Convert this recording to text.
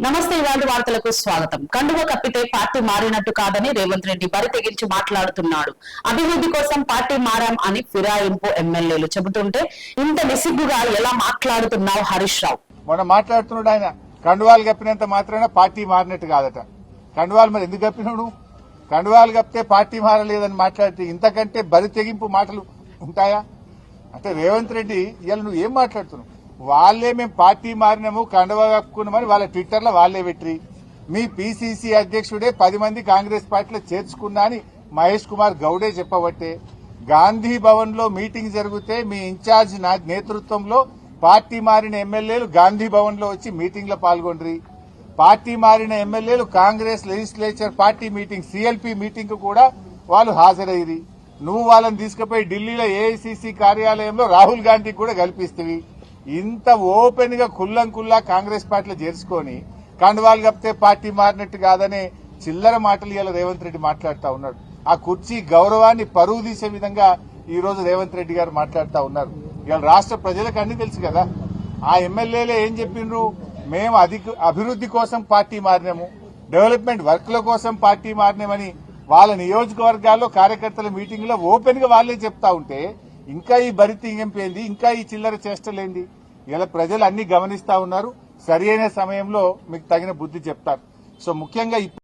నమస్తే. ఇవాళ వార్తలకు స్వాగతం. కండువ కప్పితే పార్టీ మారినట్టు కాదని రేవంత్ రెడ్డి బరి తెగించి మాట్లాడుతున్నాడు. అభివృద్ధి కోసం పార్టీ మారాం అని ఫిరాయింపు ఎమ్మెల్యేలు చెబుతుంటే ఇంత నిసిగ్గుగా ఎలా మాట్లాడుతున్నావు హరీష్ రావు? మొన్న మాట్లాడుతున్నాడు ఆయన. కండువాలు కప్పినంత మాత్రాన పార్టీ మారినట్టు కాదట. కండువాలు మరి ఎందుకు కప్పినాడు? కండువాలు కప్పితే పార్టీ మారలేదని మాట్లాడితే ఇంతకంటే బరి తెగింపు మాటలు ఉంటాయా? అంటే రేవంత్ రెడ్డి ఇవాళ నువ్వు ఏం మాట్లాడుతున్నావు? వాళ్లే మేము పార్టీ మారినాము, కండువా కప్పుకున్నామని వాళ్ళ ట్విట్టర్లో వాళ్లే పెట్టి, మీ పీసీసీ అధ్యక్షుడే 10 మంది కాంగ్రెస్ పార్టీలో చేర్చుకున్నా అని మహేష్ కుమార్ గౌడే చెప్పబట్టే, గాంధీ భవన్ లో మీటింగ్ జరిగితే మీ ఇన్ఛార్జ్ నేతృత్వంలో పార్టీ మారిన ఎమ్మెల్యేలు గాంధీ భవన్ లో వచ్చి మీటింగ్ లో పాల్గొండ్రి. పార్టీ మారిన ఎమ్మెల్యేలు Congress legislature party meeting CLP meeting కు కూడా వాళ్ళు హాజరయ్యి, నువ్వు వాళ్ళని తీసుకుపోయి ఢిల్లీలో ఏఐసీసీ కార్యాలయంలో రాహుల్ గాంధీకి కూడా కల్పిస్తవి. ఇంత ఓపెన్ గా కుల్లా కాంగ్రెస్ పార్టీలో చేర్చుకొని కండువాలు కప్పితే పార్టీ మారినట్టు కాదనే చిల్లర మాటలు ఇలా రేవంత్ రెడ్డి మాట్లాడుతూ ఉన్నాడు. ఆ కుర్చీ గౌరవాన్ని పరువు తీసే విధంగా ఈ రోజు రేవంత్ రెడ్డి గారు మాట్లాడుతూ ఉన్నారు. ఇవాళ రాష్ట్ర ప్రజలకు అన్ని తెలుసు కదా. ఆ ఎమ్మెల్యేలే ఏం చెప్పిండ్రు? మేము అభివృద్ధి కోసం పార్టీ మారినాము, డెవలప్మెంట్ వర్క్ల కోసం పార్టీ మారినామని వాళ్ళ నియోజకవర్గాల్లో కార్యకర్తల మీటింగ్ లో ఓపెన్ గా వాళ్లే చెప్తా ఉంటే ఇంకా ఈ బరితీయింపేంది, ఇంకా ఈ చిల్లర చేష్టలేంది? ఇలా ప్రజలు అన్ని గమనిస్తా ఉన్నారు. సరైన సమయంలో మీకు తగిన బుద్ధి చెప్తారు. సో ముఖ్యంగా